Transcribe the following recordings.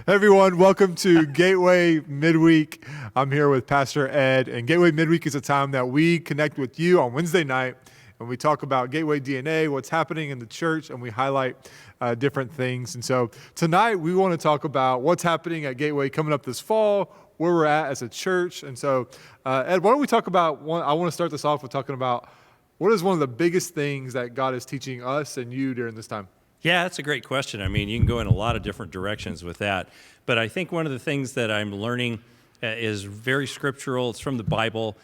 Everyone, welcome to Gateway Midweek. I'm here with Pastor Ed, and Gateway Midweek is a time that we connect with you on Wednesday night, and we talk about Gateway DNA, what's happening in the church, and we highlight different things. And so tonight we want to talk about what's happening at Gateway coming up this fall, where we're at as a church. And so, Ed, why don't we talk about I want to start this off with talking about what is one of the biggest things that God is teaching us and you during this time? Yeah, that's a great question. I mean, you can go in a lot of different directions with that. But I think one of the things that I'm learning is very scriptural. It's from the Bible.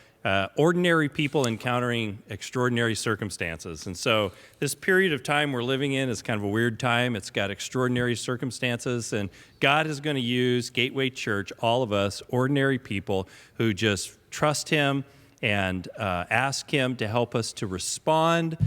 Ordinary people encountering extraordinary circumstances. And so this period of time we're living in is kind of a weird time. It's got extraordinary circumstances. And God is going to use Gateway Church, all of us, ordinary people who just trust Him and ask Him to help us to respond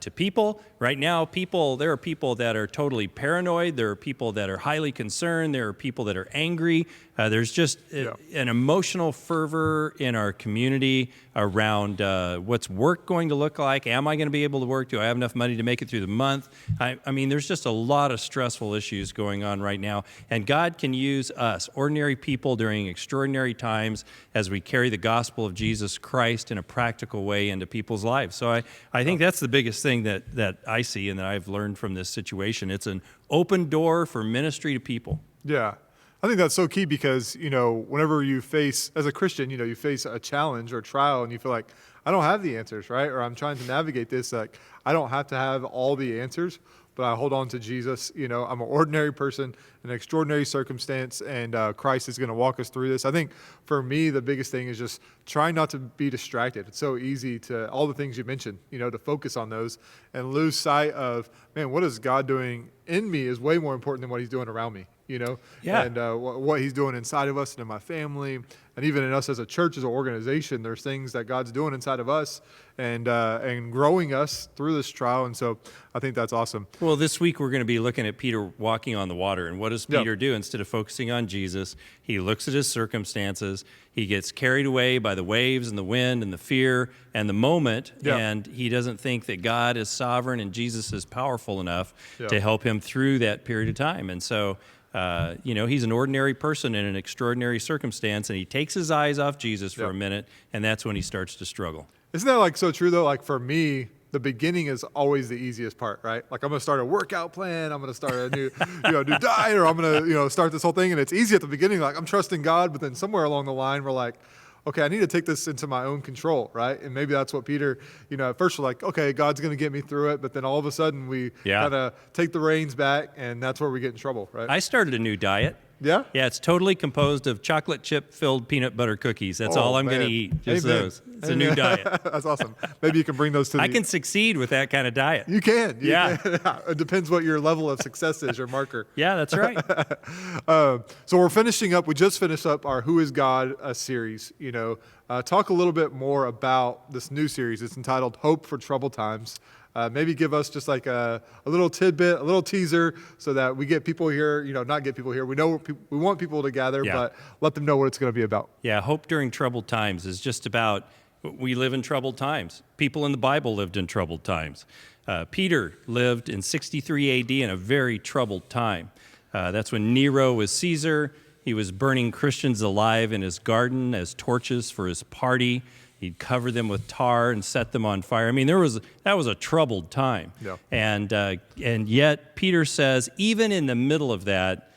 to people. Right now, there are people that are totally paranoid. There are people that are highly concerned. There are people that are angry. There's just an emotional fervor in our community around what's work going to look like. Am I going to be able to work? Do I have enough money to make it through the month? I mean, there's just a lot of stressful issues going on right now. And God can use us, ordinary people, during extraordinary times as we carry the gospel of Jesus Christ in a practical way into people's lives. So I think that's the biggest thing that I see and that I've learned from this situation. It's an open door for ministry to people. Yeah. I think that's so key because, whenever you face, as a Christian, you face a challenge or a trial and you feel like, I don't have the answers, right? Or I'm trying to navigate this, like, I don't have to have all the answers, but I hold on to Jesus. I'm an ordinary person in an extraordinary circumstance, and Christ is going to walk us through this. I think for me, the biggest thing is just trying not to be distracted. It's so easy to, all the things you mentioned, to focus on those and lose sight of, man, what is God doing in me is way more important than what He's doing around me. And what He's doing inside of us and in my family, and even in us as a church, as an organization, there's things that God's doing inside of us and growing us through this trial. And so I think that's awesome. Well, this week we're going to be looking at Peter walking on the water. And what does Peter do? Instead of focusing on Jesus, he looks at his circumstances. He gets carried away by the waves and the wind and the fear and the moment. And he doesn't think that God is sovereign and Jesus is powerful enough to help him through that period of time. And so he's an ordinary person in an extraordinary circumstance, and he takes his eyes off Jesus for a minute, and that's when he starts to struggle. Isn't that like so true though? Like for me, the beginning is always the easiest part, right? Like I'm going to start a workout plan, I'm going to start a new, new diet, or I'm going to, start this whole thing, and it's easy at the beginning. Like I'm trusting God, but then somewhere along the line, we're like, okay, I need to take this into my own control, right? And maybe that's what Peter, at first we're like, okay, God's going to get me through it. But then all of a sudden we kind of take the reins back, and that's where we get in trouble, right? I started a new diet. Yeah? Yeah, it's totally composed of chocolate chip-filled peanut butter cookies. That's all I'm going to eat, just those. It's a new diet. That's awesome. Maybe you can bring those to I can succeed with that kind of diet. You can. Yeah. It depends what your level of success is, your marker. Yeah, that's right. So we're finishing up. We just finished up our Who is God series. Talk a little bit more about this new series. It's entitled Hope for Troubled Times. Maybe give us just like a little tidbit, a little teaser so that we get people here, not get people here. We know we want people to gather, but let them know what it's going to be about. Yeah, hope during troubled times is just about, we live in troubled times. People in the Bible lived in troubled times. Peter lived in 63 AD in a very troubled time. That's when Nero was Caesar. He was burning Christians alive in his garden as torches for his party. He'd cover them with tar and set them on fire. I mean, that was a troubled time. Yeah. And yet Peter says, even in the middle of that,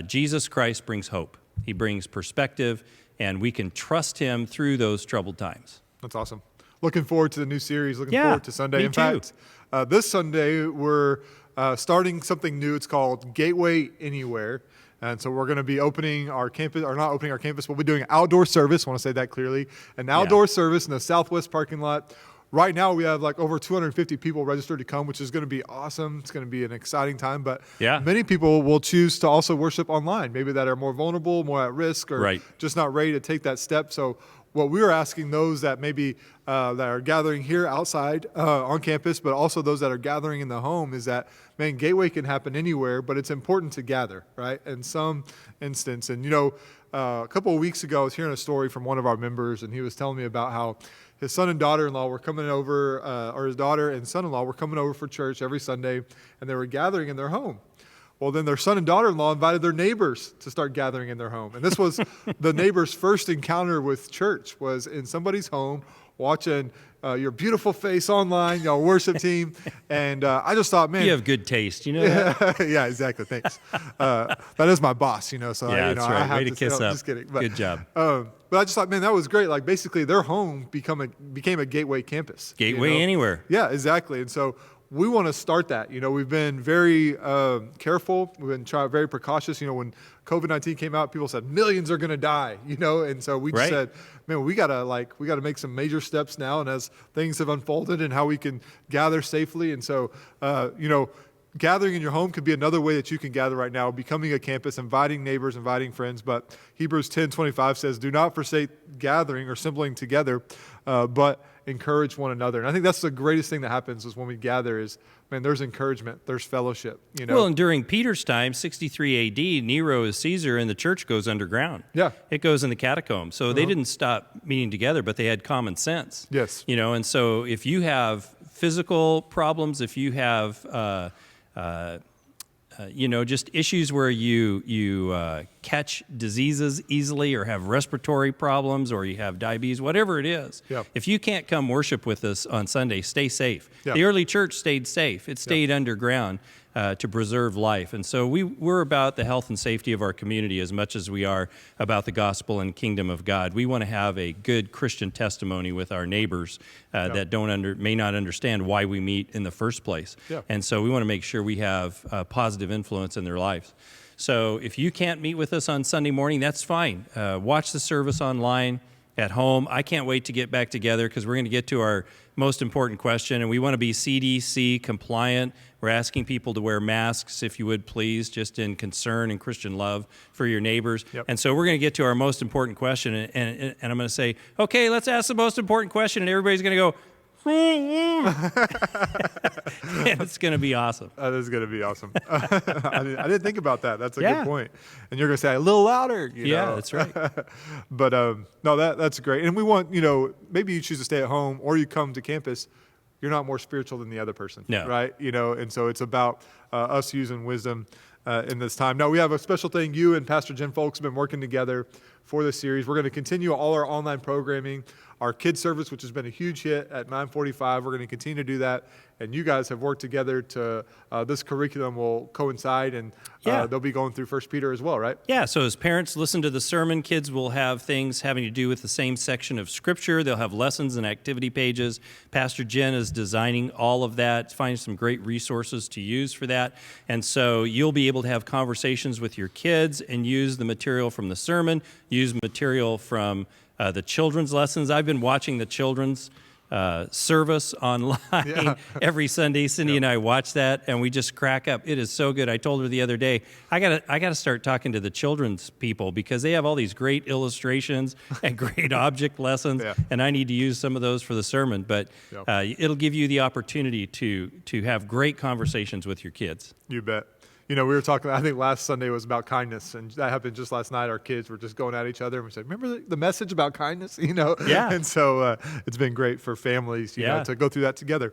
Jesus Christ brings hope. He brings perspective, and we can trust Him through those troubled times. That's awesome. Looking forward to the new series. Looking forward to Sunday. In fact, this Sunday we're starting something new. It's called Gateway Anywhere. And so we're going to be opening our campus, or not opening our campus, we'll be doing an outdoor service. I want to say that clearly. An outdoor service in the Southwest parking lot. Right now we have like over 250 people registered to come, which is going to be awesome. It's going to be an exciting time. But many people will choose to also worship online, maybe that are more vulnerable, more at risk, or just not ready to take that step. So what we are asking those that maybe that are gathering here outside on campus, but also those that are gathering in the home, is that, man, Gateway can happen anywhere, but it's important to gather, right? In some instance. And, a couple of weeks ago, I was hearing a story from one of our members, and he was telling me about how his son and daughter-in-law were coming over, or his daughter and son-in-law were coming over for church every Sunday, and they were gathering in their home. Well, then their son and daughter-in-law invited their neighbors to start gathering in their home. And this was the neighbors' first encounter with church, was in somebody's home watching your beautiful face online, your worship team. And I just thought, man. You have good taste, you know that? Yeah, exactly. Thanks. That is my boss, so yeah, that's right. I have Way to kiss up. Just kidding. But, good job. But I just thought, man, that was great. Like, basically, their home became a Gateway campus. Gateway anywhere. Yeah, exactly. And so we want to start that. We've been very careful. We've been very precautious. When COVID-19 came out, people said millions are going to die. And so we just said, man, we gotta make some major steps now. And as things have unfolded and how we can gather safely, and so gathering in your home could be another way that you can gather right now, becoming a campus, inviting neighbors, inviting friends. But Hebrews 10:25 says, do not forsake gathering or assembling together, but encourage one another. And I think that's the greatest thing that happens is when we gather is, man, there's encouragement, there's fellowship. Well, and during Peter's time, 63 A.D., Nero is Caesar, and the church goes underground. Yeah. It goes in the catacombs. So they didn't stop meeting together, but they had common sense. Yes. And so if you have physical problems, if you have just issues where you catch diseases easily or have respiratory problems or you have diabetes, whatever it is. Yeah. If you can't come worship with us on Sunday, stay safe. Yeah. The early church stayed safe. It stayed underground to preserve life. And so we're about the health and safety of our community as much as we are about the gospel and kingdom of God. We want to have a good Christian testimony with our neighbors that may not understand why we meet in the first place. Yeah. And so we want to make sure we have a positive influence in their lives. So if you can't meet with us on Sunday morning, that's fine. Watch the service online at home. I can't wait to get back together because we're going to get to our most important question, and we want to be CDC compliant. We're asking people to wear masks, if you would please, just in concern and Christian love for your neighbors. Yep. And so we're going to get to our most important question, and I'm going to say, okay, let's ask the most important question, and everybody's going to go, and it's going to be awesome. That is going to be awesome. I didn't think about that. That's a good point. And you're going to say a little louder. Yeah, that's right. But no, that's great. And we want, maybe you choose to stay at home or you come to campus. You're not more spiritual than the other person. No. Right? And so it's about us using wisdom in this time. Now, we have a special thing. You and Pastor Jen Folks have been working together for this series. We're going to continue all our online programming. Our kids service, which has been a huge hit at 9:45, we're going to continue to do that. And you guys have worked together to, this curriculum will coincide, and they'll be going through 1 Peter as well, right? Yeah, so as parents listen to the sermon, kids will have things having to do with the same section of Scripture. They'll have lessons and activity pages. Pastor Jen is designing all of that, finding some great resources to use for that. And so you'll be able to have conversations with your kids and use the material from the sermon, use material from the children's lessons. I've been watching the children's service online every Sunday. Cindy and I watch that, and we just crack up. It is so good. I told her the other day, I gotta start talking to the children's people because they have all these great illustrations and great object lessons, and I need to use some of those for the sermon. But it'll give you the opportunity to have great conversations with your kids. You bet. We were talking, I think last Sunday was about kindness, and that happened just last night. Our kids were just going at each other, and we said, remember the message about kindness? Yeah. And so it's been great for families, to go through that together.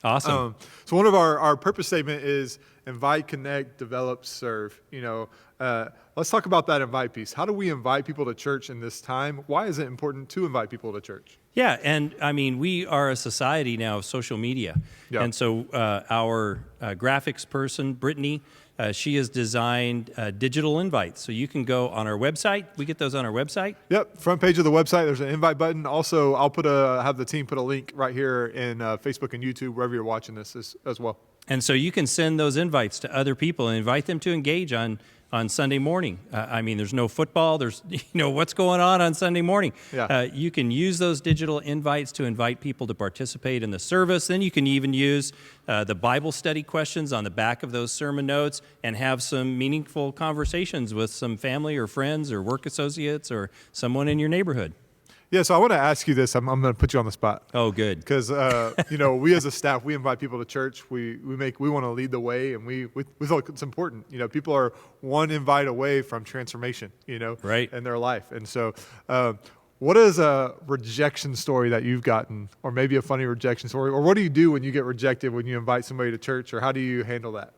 Awesome. So one of our purpose statement is invite, connect, develop, serve. Let's talk about that invite piece. How do we invite people to church in this time? Why is it important to invite people to church? Yeah, and I mean, we are a society now of social media. Yeah. And so our graphics person, Brittany, she has designed digital invites. So you can go on our website. We get those on our website. Yep, front page of the website, there's an invite button. Also, I'll have the team put a link right here in Facebook and YouTube, wherever you're watching this as well. And so you can send those invites to other people and invite them to engage on Sunday morning. I mean, there's no football. There's, what's going on Sunday morning. Yeah. You can use those digital invites to invite people to participate in the service. Then you can even use the Bible study questions on the back of those sermon notes and have some meaningful conversations with some family or friends or work associates or someone in your neighborhood. Yeah, so I want to ask you this. I'm going to put you on the spot. Oh, good. Because we as a staff, we invite people to church. We want to lead the way, and we feel like it's important. People are one invite away from transformation. Right. In their life, and so. What is a rejection story that you've gotten, or maybe a funny rejection story, or what do you do when you get rejected when you invite somebody to church, or how do you handle that?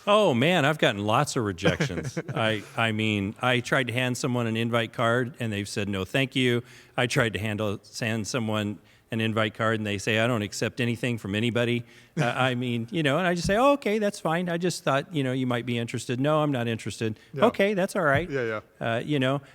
Oh man, I've gotten lots of rejections. I mean, I tried to hand someone an invite card and they've said no, thank you. I tried to hand someone an invite card and they say I don't accept anything from anybody. I mean, and I just say, oh, okay, that's fine. I just thought, you might be interested. No, I'm not interested. Yeah. Okay, that's all right. Yeah,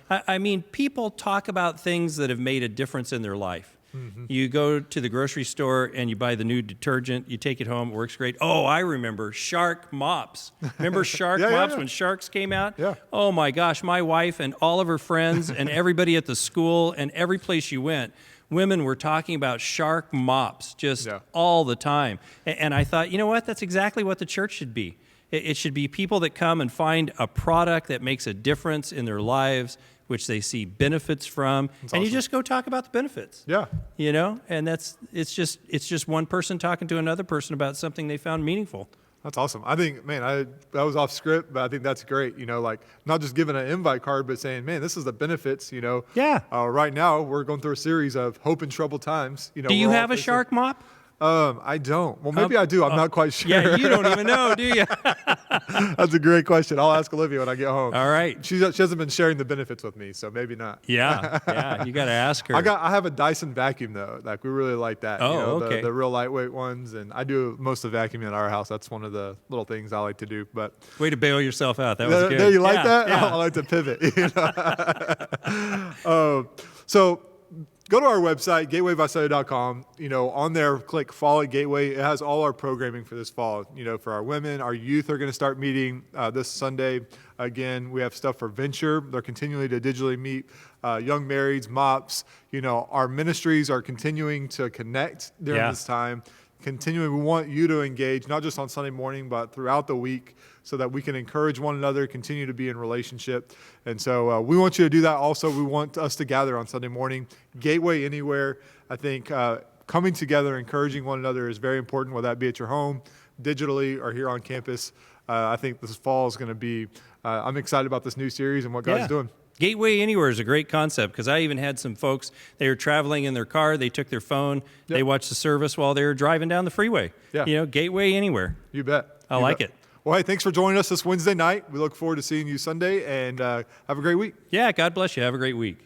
I mean, people talk about things that have made a difference in their life. Mm-hmm. You go to the grocery store and you buy the new detergent. You take it home. It works great. Oh, I remember Shark mops. Remember Shark mops when Sharks came out? Yeah. Oh, my gosh. My wife and all of her friends and everybody at the school and every place you went, women were talking about Shark mops just all the time. And I thought, you know what? That's exactly what the church should be. It should be people that come and find a product that makes a difference in their lives, which they see benefits from, That's and awesome. you just go talk about the benefits. Yeah. And it's just one person talking to another person about something they found meaningful. That's awesome. I think, man, that was off script, but I think that's great. Like not just giving an invite card, but saying, man, this is the benefits. Yeah. Right now we're going through a series of hope in troubled times. Do you have a Shark mop? I don't. Well, maybe I do. I'm not quite sure. Yeah, you don't even know, do you? That's a great question. I'll ask Olivia when I get home. All right. She hasn't been sharing the benefits with me, so maybe not. Yeah. You got to ask her. I have a Dyson vacuum though. Like we really like that. Oh, okay. The real lightweight ones, and I do most of the vacuuming at our house. That's one of the little things I like to do. But way to bail yourself out. That was good. There, you like that? Yeah. I like to pivot. So go to our website, gatewayvisalia.com. On there, click Fall at Gateway. It has all our programming for this fall. For our women, our youth are going to start meeting this Sunday. Again, we have stuff for Venture. They're continuing to digitally meet. Young marrieds, MOPS. Our ministries are continuing to connect during this time. Continuing, we want you to engage, not just on Sunday morning, but throughout the week, so that we can encourage one another, continue to be in relationship. And so we want you to do that also. We want us to gather on Sunday morning. Gateway Anywhere, I think coming together, encouraging one another is very important, whether that be at your home, digitally, or here on campus. I think this fall is going to be, I'm excited about this new series and what God's doing. Gateway Anywhere is a great concept because I even had some folks, they were traveling in their car, they took their phone, they watched the service while they were driving down the freeway. Yeah. Gateway Anywhere. You bet. I like it. Well, hey, thanks for joining us this Wednesday night. We look forward to seeing you Sunday, and have a great week. Yeah, God bless you. Have a great week.